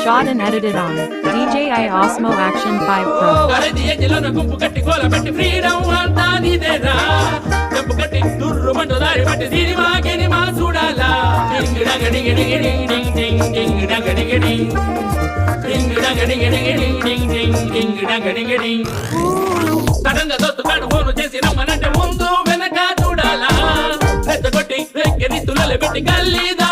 Shot and edited on DJI Osmo Action 5 Pro. గుంపు కట్టి కోల పెట్టి ఫ్రీడమ్ అంతా నీదేరా చెప్పు కట్టి దుర్రు మంటు దారి పట్టి సినిమా గినిమా చూడాలా సడన్గా దొత్తుకాడు ఫోను చేసి రమ్మనంటే ముందు వెనక చూడాలా పెద్ద కొట్టి రెక్కెని తులలు పెట్టి గల్లీదా